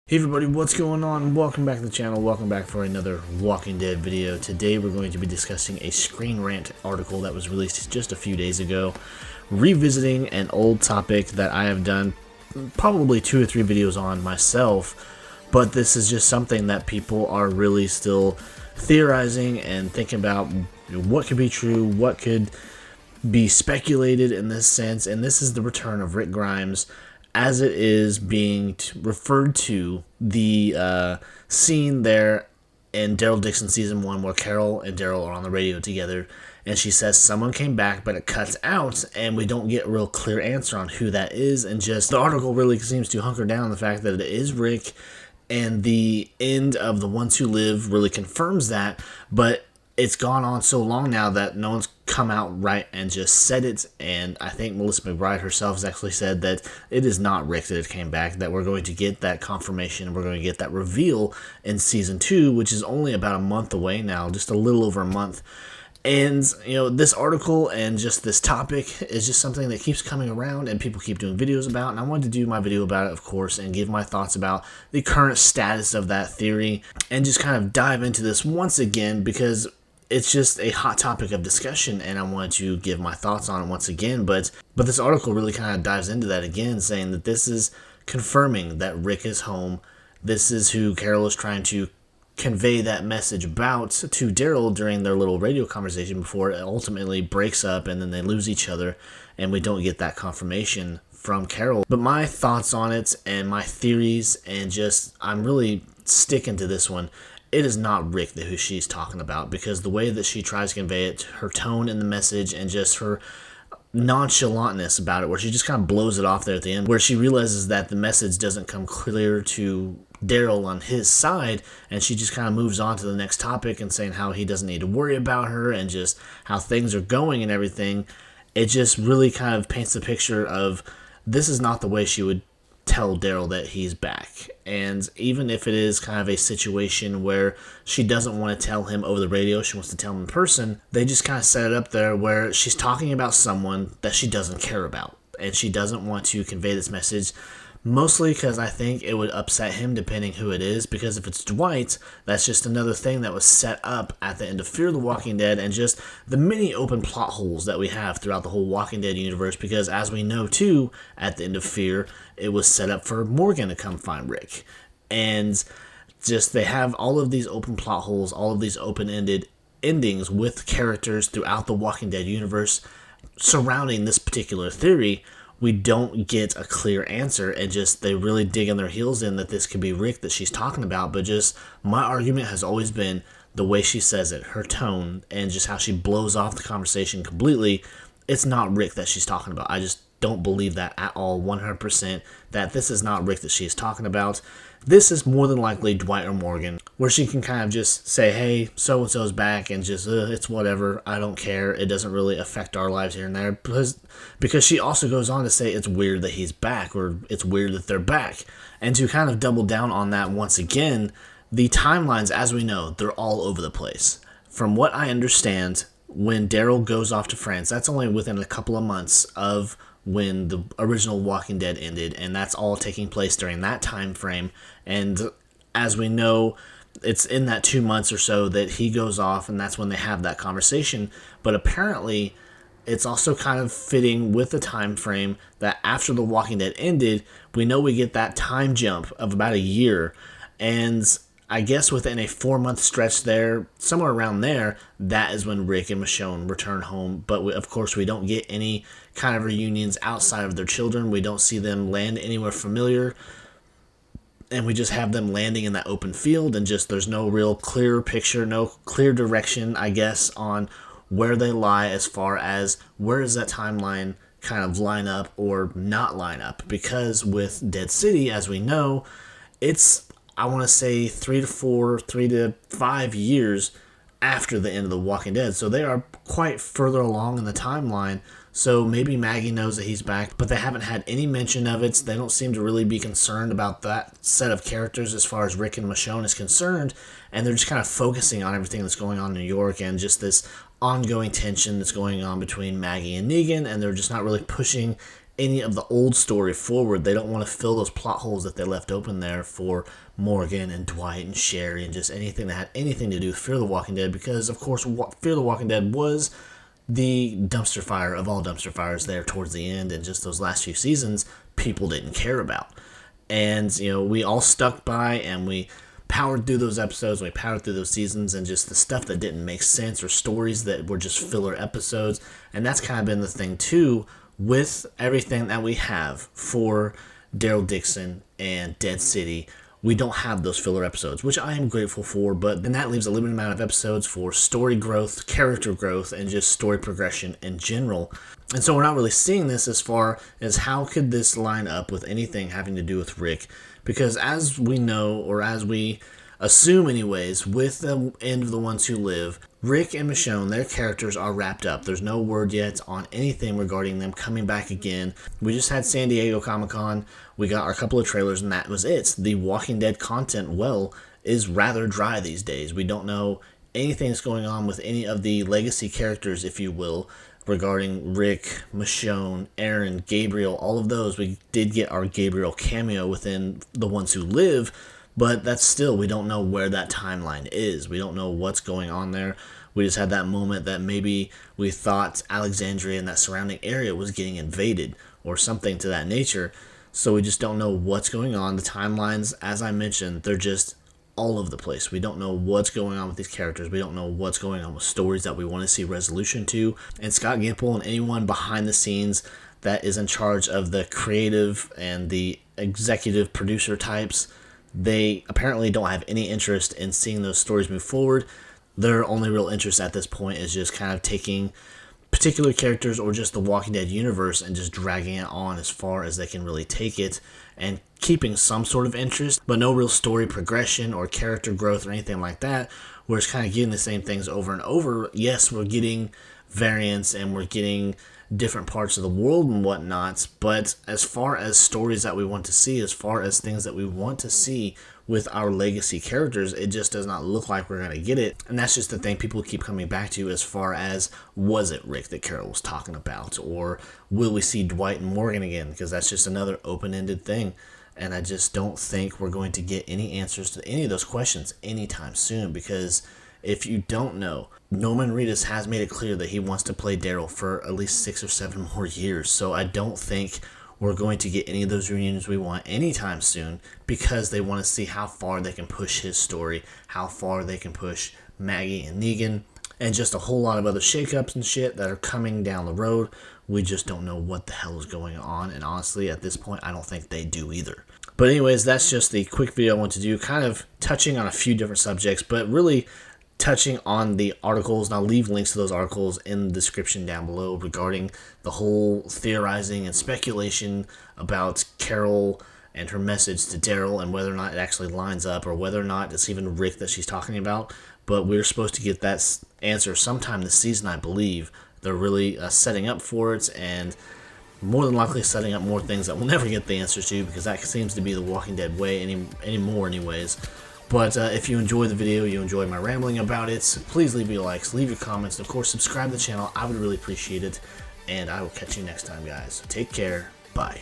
Hey everybody, what's going on? Welcome back to the channel. Welcome back for another Walking Dead video. Today we're going to be discussing a Screen Rant article that was released just a few days ago, revisiting an old topic that I have done probably 2 or 3 videos on myself, but this is just something that people are really still theorizing and thinking about what could be true, what could be speculated in this sense, and this is the return of Rick Grimes as it is being referred to the scene there in Daryl Dixon season 1 where Carol and Daryl are on the radio together and she says someone came back, but it cuts out and we don't get a real clear answer on who that is, and just the article really seems to hunker down the fact that it is Rick, and the end of The Ones Who Live really confirms that, but it's gone on so long now that no one's come out right and just said it, and I think Melissa McBride herself has actually said that it is not Rick that it came back, that we're going to get that confirmation, we're going to get that reveal in Season 2, which is only about a month away now, just a little over a month. And, you know, this article and just this topic is just something that keeps coming around and people keep doing videos about, and I wanted to do my video about it, of course, and give my thoughts about the current status of that theory, and just kind of dive into this once again, because it's just a hot topic of discussion, and I wanted to give my thoughts on it once again. But this article really kind of dives into that again, saying that this is confirming that Rick is home. This is who Carol is trying to convey that message about to Daryl during their little radio conversation before it ultimately breaks up and then they lose each other, and we don't get that confirmation from Carol. But my thoughts on it and my theories, and just I'm really sticking to this one. It is not Rick who she's talking about, because the way that she tries to convey it, her tone in the message, and just her nonchalantness about it, where she just kind of blows it off there at the end, where she realizes that the message doesn't come clear to Daryl on his side, and she just kind of moves on to the next topic and saying how he doesn't need to worry about her and just how things are going and everything. It just really kind of paints the picture of this is not the way she would tell Daryl that he's back. And even if it is kind of a situation where she doesn't want to tell him over the radio, she wants to tell him in person, they just kind of set it up there where she's talking about someone that she doesn't care about, and she doesn't want to convey this message, mostly because I think it would upset him depending who it is, because if it's Dwight, that's just another thing that was set up at the end of Fear the Walking Dead, and just the many open plot holes that we have throughout the whole Walking Dead universe, because as we know too, at the end of Fear, it was set up for Morgan to come find Rick. And just they have all of these open plot holes, all of these open-ended endings with characters throughout the Walking Dead universe surrounding this particular theory. We don't get a clear answer, and just they really dig in their heels in that this could be Rick that she's talking about. But just my argument has always been the way she says it, her tone, and just how she blows off the conversation completely. It's not Rick that she's talking about. I just don't believe that at all, 100%, that this is not Rick that she's talking about. This is more than likely Dwight or Morgan, where she can kind of just say, hey, so-and-so's back, and just, it's whatever, I don't care, it doesn't really affect our lives here and there, because she also goes on to say it's weird that he's back, or it's weird that they're back. And to kind of double down on that once again, the timelines, as we know, they're all over the place. From what I understand, when Daryl goes off to France, that's only within a couple of months of when the original Walking Dead ended, and that's all taking place during that time frame. And as we know, it's in that 2 months or so that he goes off, and that's when they have that conversation. But apparently it's also kind of fitting with the time frame that after the Walking Dead ended, we know we get that time jump of about a year, and I guess within a 4-month stretch there, somewhere around there, that is when Rick and Michonne return home. But of course, we don't get any kind of reunions outside of their children. We don't see them land anywhere familiar. And we just have them landing in that open field, and just there's no real clear picture, no clear direction, I guess, on where they lie as far as where does that timeline kind of line up or not line up. Because with Dead City, as we know, it's, I want to say 3 to 5 years after the end of The Walking Dead. So they are quite further along in the timeline. So maybe Maggie knows that he's back, but they haven't had any mention of it. They don't seem to really be concerned about that set of characters as far as Rick and Michonne is concerned. And they're just kind of focusing on everything that's going on in New York and just this ongoing tension that's going on between Maggie and Negan. And they're just not really pushing any of the old story forward. They don't want to fill those plot holes that they left open there for Morgan and Dwight and Sherry and just anything that had anything to do with Fear the Walking Dead, because of course Fear the Walking Dead was the dumpster fire of all dumpster fires there towards the end, and just those last few seasons people didn't care about. And we all stuck by and we powered through those episodes, we powered through those seasons, and just the stuff that didn't make sense or stories that were just filler episodes. And that's kind of been the thing too with everything that we have for Daryl Dixon and Dead City. We don't have those filler episodes, which I am grateful for, but then that leaves a limited amount of episodes for story growth, character growth, and just story progression in general. And so we're not really seeing this as far as how could this line up with anything having to do with Rick, because as we know, or as we assume anyways, with the end of The Ones Who Live, Rick and Michonne, their characters are wrapped up. There's no word yet on anything regarding them coming back again. We just had San Diego Comic-Con, we got our couple of trailers, and that was it. The Walking Dead content well is rather dry these days. We don't know anything that's going on with any of the legacy characters, if you will, regarding Rick, Michonne, Aaron, Gabriel, all of those. We did get our Gabriel cameo within The Ones Who Live, but that's still, we don't know where that timeline is. We don't know what's going on there. We just had that moment that maybe we thought Alexandria and that surrounding area was getting invaded or something to that nature. So we just don't know what's going on. The timelines, as I mentioned, they're just all over the place. We don't know what's going on with these characters. We don't know what's going on with stories that we want to see resolution to. And Scott Gimple and anyone behind the scenes that is in charge of the creative and the executive producer types, they apparently don't have any interest in seeing those stories move forward. Their only real interest at this point is just kind of taking particular characters or just the Walking Dead universe and just dragging it on as far as they can really take it and keeping some sort of interest, but no real story progression or character growth or anything like that. We're just kind of getting the same things over and over. Yes, we're getting variants and we're getting different parts of the world and whatnot, but as far as stories that we want to see, as far as things that we want to see with our legacy characters, it just does not look like we're going to get it. And that's just the thing people keep coming back to, as far as, was it Rick that Carol was talking about, or will we see Dwight and Morgan again, because that's just another open-ended thing. And I just don't think we're going to get any answers to any of those questions anytime soon, because if you don't know, Norman Reedus has made it clear that he wants to play Daryl for at least 6 or 7 more years. So I don't think we're going to get any of those reunions we want anytime soon, because they want to see how far they can push his story, how far they can push Maggie and Negan, and just a whole lot of other shakeups and shit that are coming down the road. We just don't know what the hell is going on, and honestly, at this point, I don't think they do either. But anyways, that's just the quick video I want to do, kind of touching on a few different subjects, but really touching on the articles. And I'll leave links to those articles in the description down below regarding the whole theorizing and speculation about Carol and her message to Daryl, and whether or not it actually lines up, or whether or not it's even Rick that she's talking about. But we're supposed to get that answer sometime this season, I believe. They're really setting up for it, and more than likely setting up more things that we'll never get the answers to, because that seems to be the Walking Dead way anymore anyways. But if you enjoyed the video, you enjoyed my rambling about it, please leave me likes, leave your comments, and of course subscribe to the channel. I would really appreciate it, and I will catch you next time, guys. Take care. Bye.